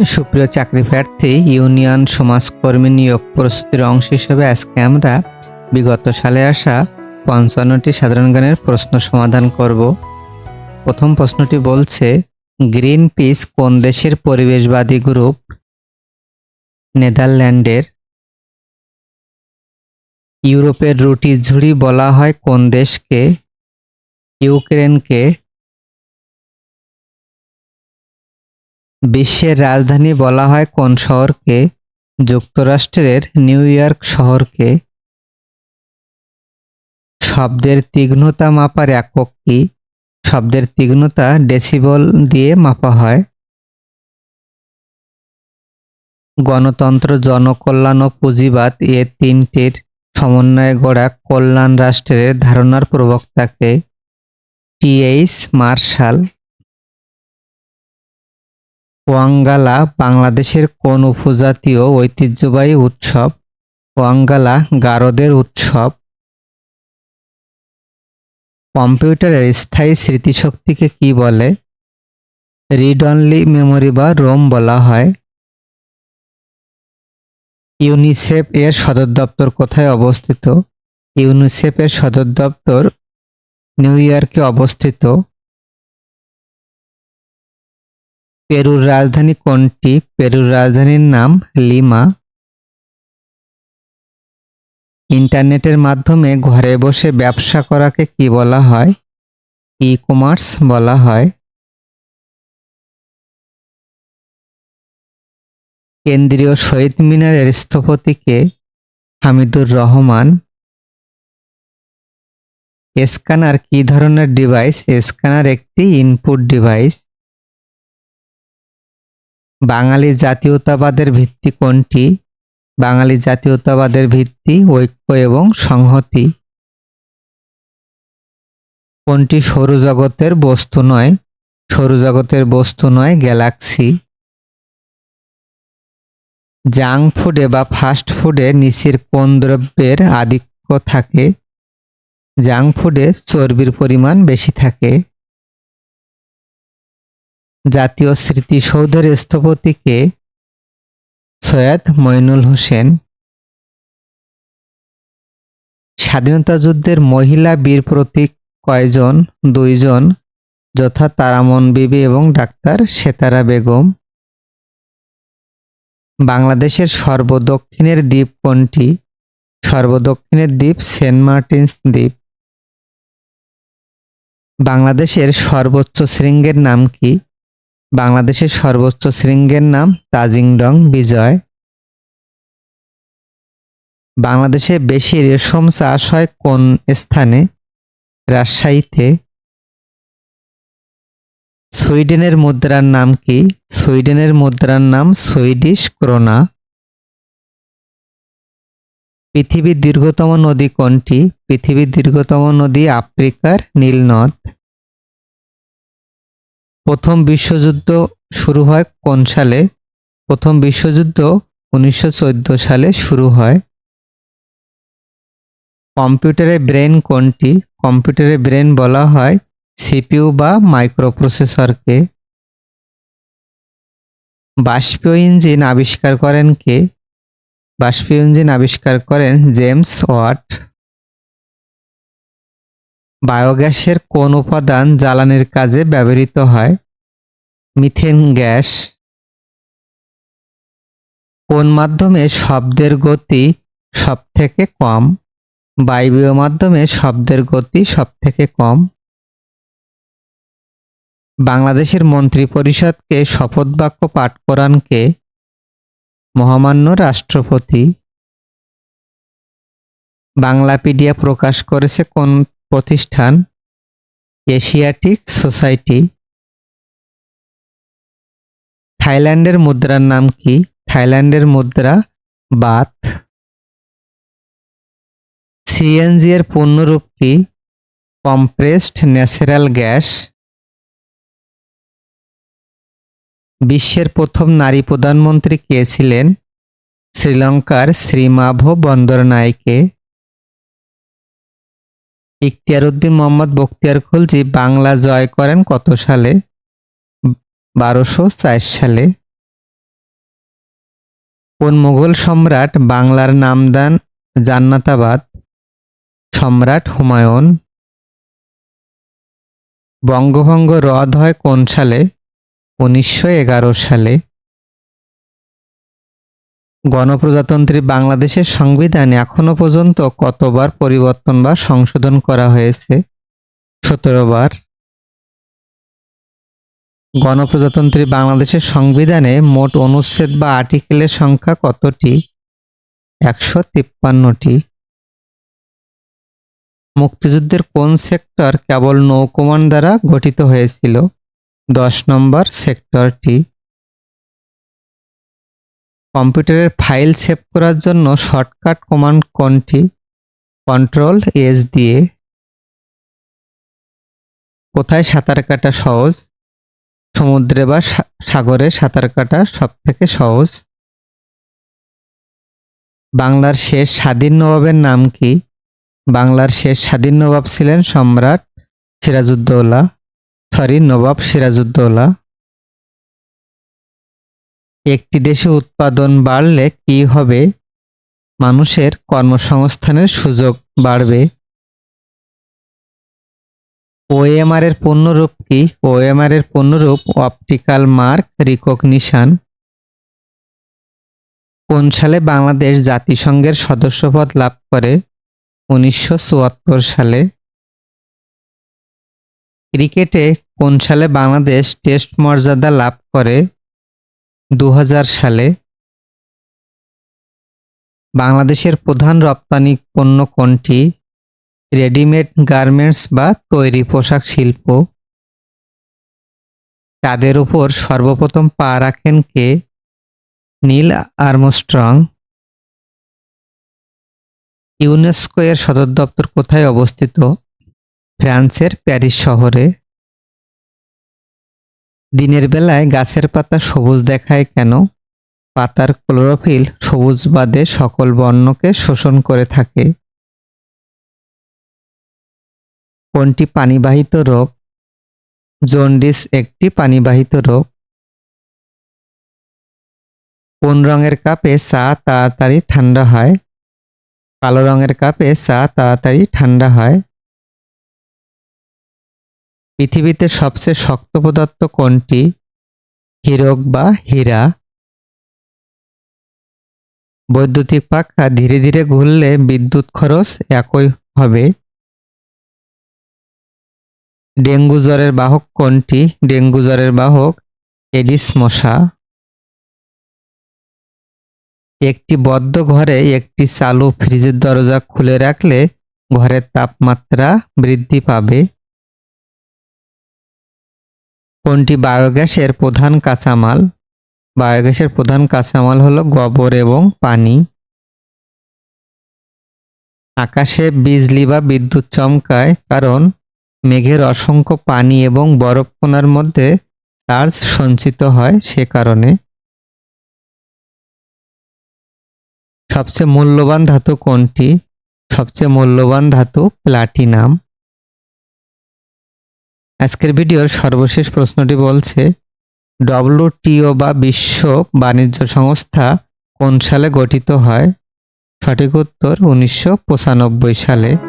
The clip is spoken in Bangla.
সুপ্রিয় চাকরি প্রার্থী, ইউনিয়ন সমাজকর্মী নিয়োগ প্রস্তুতির অংশ হিসেবে আজকে আমরা বিগত সালে আসা ৫৫টি সাধারণ জ্ঞানের প্রশ্ন সমাধান করব। প্রথম প্রশ্নটি বলছে, গ্রিন পিস কোন দেশের পরিবেশবাদী গ্রুপ? নেদারল্যান্ডের। ইউরোপের রুটি ঝুড়ি বলা হয় কোন দেশকে? ইউক্রেনকে। বিশ্বের রাজধানী বলা হয় কোন শহরকে? যুক্তরাষ্ট্রের নিউ ইয়র্ক শহরকে। শব্দের তীক্ষ্ণতা মাপার একক কি? শব্দের তীক্ষ্ণতা ডেসিবল দিয়ে মাপা হয়। গণতন্ত্র, জনকল্যাণ ও পুঁজিবাদ এ তিনটির সমন্বয়ে গড়া কল্যাণ রাষ্ট্রের ধারণার প্রবক্তাকে? টি.এইচ. মার্শাল। ওয়াঙ্গালা বাংলাদেশের কোন উপজাতীয় ঐতিহ্যবাহী উৎসব? ওয়াঙ্গালা গারোদের উৎসব। কম্পিউটারের স্থায়ী স্মৃতিশক্তিকে কি বলে? রিড অনলি মেমোরি বা রোম বলা হয়। ইউনিসেফ এর সদর দপ্তর কোথায় অবস্থিত? ইউনিসেফ এর সদর দপ্তর নিউ ইয়র্কে অবস্থিত। পেরুর রাজধানী কোনটি? পেরুর রাজধানীর নাম লিমা। ইন্টারনেটের মাধ্যমে ঘরে বসে ব্যবসা করাকে কি বলা হয়? ই-কমার্স বলা হয়। কেন্দ্রীয় শহীদ মিনারের স্থপতি কে? হামিদুর রহমান। স্ক্যানার কি ধরনের ডিভাইস? স্ক্যানার একটি ইনপুট ডিভাইস। বাঙালি জাতীয়তাবাদের ভিত্তি কোনটি? বাঙালি জাতীয়তাবাদের ভিত্তি ঐক্য এবং সংহতি। কোনটি সৌরজগতের বস্তু নয়? সৌরজগতের বস্তু নয় গ্যালাক্সি। জাঙ্ক ফুডে বা ফাস্ট ফুডে নিচের কোন দ্রব্যের আধিক্য থাকে? জাঙ্ক ফুডে চর্বির পরিমাণ বেশি থাকে। জাতীয় স্মৃতিসৌধের স্থপতি কে? সৈয়দ মইনুল হোসেন। স্বাধীনতা যুদ্ধের মহিলা বীর প্রতীক কয়জন? ২ জন, যথা তারামন বিবি এবং ডাক্তার সেতারা বেগম। বাংলাদেশের সর্বদক্ষিণের দ্বীপ কোনটি? সর্বদক্ষিণের দ্বীপ সেন্ট মার্টিনস দ্বীপ। বাংলাদেশের সর্বোচ্চ শৃঙ্গের নাম কি? বাংলাদেশের সর্বোচ্চ শৃঙ্গের নাম তাজিংডং বিজয়। বাংলাদেশে বেশি রেশম চাষ হয় কোন স্থানে? রাজশাহীতে। সুইডেনের মুদ্রার নাম কি? সুইডেনের মুদ্রার নাম সুইডিশ ক্রোনা। পৃথিবীর দীর্ঘতম নদী কোনটি? পৃথিবীর দীর্ঘতম নদী আফ্রিকার নীল নদ। প্রথম বিশ্বযুদ্ধ শুরু হয় কোন সালে? প্রথম বিশ্বযুদ্ধ 1914 সালে শুরু হয়। কম্পিউটারের ব্রেন কোনটি? কম্পিউটারের ব্রেন বলা হয় সিপিইউ বা মাইক্রোপ্রসেসরকে। বাষ্পীয় ইঞ্জিন আবিষ্কার করেন কে? বাষ্পীয় ইঞ্জিন আবিষ্কার করেন জেমস ওয়াট। বায়োগ্যাসের কোন উপাদান জ্বালানির কাজে ব্যবহৃত হয়? Methane gas. কোন মাধ্যমে শব্দের গতি সবথেকে কম? বায়বীয় মাধ্যমে শব্দের গতি সবথেকে কম। বাংলাদেশের মন্ত্রিপরিষদকে শপথ বাক্য পাঠ করান কে? মহামান্য রাষ্ট্রপতি। বাংলাপিডিয়া প্রকাশ করেছে কোন প্রতিষ্ঠান? Asiatic society. থাইল্যান্ডের মুদ্রার নাম কি? থাইল্যান্ডের মুদ্রা বাথ। সিএনজি এর পূর্ণরূপ কি? Compressed natural gas. বিশ্বের প্রথম নারী প্রধানমন্ত্রী কে ছিলেন? শ্রীলঙ্কার শ্রীমাভো বন্দরনায়েকে। ইখতিয়ার উদ্দিন মোহাম্মদ বখতিয়ার খলজি বাংলা জয় করেন কত সালে? 1204 সালে। কোন মুঘল সম্রাট বাংলার নাম দেন জান্নাতাবাদ? সম্রাট হুমায়ুন। বঙ্গভঙ্গ রদ হয় কোন সালে? 1911 সালে। গণপ্রজাতন্ত্রী বাংলাদেশের সংবিধান এখনো পর্যন্ত কতবার পরিবর্তন বা সংশোধন করা হয়েছে? 17 বার। গণপ্রজাতন্ত্রী বাংলাদেশের সংবিধানে মোট অনুচ্ছেদ বা আর্টিকেলের সংখ্যা কতটি? 153টি। মুক্তিযুদ্ধের কোন সেক্টর কেবল নৌ-কমান্ড দ্বারা গঠিত হয়েছিল? 10 নম্বর সেক্টরটি। কম্পিউটারের ফাইল সেভ করার জন্য শর্টকাট কমান্ড কোনটি? Ctrl+S দিয়ে। কোথায় সাঁতার কাটা সহজ? সমুদ্রে বা সাগরে সাঁতার কাটা সবথেকে সহজ। বাংলার শেষ স্বাধীন নবাবের নাম কি? বাংলার শেষ স্বাধীন নবাব ছিলেন সম্রাট নবাব সিরাজউদ্দৌলা। একটি দেশে উৎপাদন বাড়লে কি হবে? মানুষের কর্মসংস্থানের সুযোগ বাড়বে। ওএমআর এর পূর্ণরূপ কি? ওএমআর এর পূর্ণরূপ অপটিক্যাল মার্ক রিকগনিশন। কোন সালে বাংলাদেশ জাতিসংঘের সদস্যপদ লাভ করে? 1974 সালে। ক্রিকেটে কোন সালে বাংলাদেশ টেস্ট মর্যাদা লাভ করে? 2000 সালে। বাংলাদেশের প্রধান রপ্তানি পণ্য কোনটি? রেডিমেড গার্মেন্টস বা তৈরি পোশাক শিল্প। চাঁদের উপর সর্বপ্রথম পা রাখেন কে? Neil Armstrong. ইউনেস্কো এর সদর দপ্তর কোথায় অবস্থিত? ফ্রান্সের প্যারিস শহরে। দিনের বেলায় গাছের পাতা সবুজ দেখায় কেন? পাতার ক্লোরোফিল সবুজ বাদে সকল বর্ণকে শোষণ করে থাকে। কোনটি পানিবাহিত রোগ? জন্ডিস একটি পানিবাহিত রোগ। কোন রঙের কাপে চা তাড়াতাড়ি ঠান্ডা হয়? কালো রঙের কাপে চা তাড়াতাড়ি ঠান্ডা হয়। পৃথিবীতে সবচেয়ে শক্ত পদার্থ কোনটি? হীরক বা হীরা। বৈদ্যুতিক পাখা ধীরে ধীরে ঘুরলে বিদ্যুৎ খরচ একই হবে। ডেঙ্গু জ্বরের বাহক কোনটি? ডেঙ্গু জ্বরের বাহক এডিস মশা। একটি বদ্ধ ঘরে একটি চালু ফ্রিজের দরজা খুলে রাখলে ঘরের তাপমাত্রা বৃদ্ধি পাবে। কোনটি বায়োগ্যাসের প্রধান কাঁচামাল? বায়োগ্যাসের প্রধান কাঁচামাল হলো গোবর এবং পানি। আকাশে বিজলি বা বিদ্যুৎ চমকায় কারণ মেঘের অসংখ্য পানি এবং বরফকণার মধ্যে চার্জ সঞ্চিত হয় সে কারণে। সবচেয়ে মূল্যবান ধাতু কোনটি? সবচেয়ে মূল্যবান ধাতু প্লাটিনাম। আজকের ভিডিওর সর্বশেষ প্রশ্নটি বলছে ডব্লিউটিও বা বিশ্ব বাণিজ্য সংস্থা কোন সালে গঠিত হয়? সঠিক উত্তর 1995 সালে।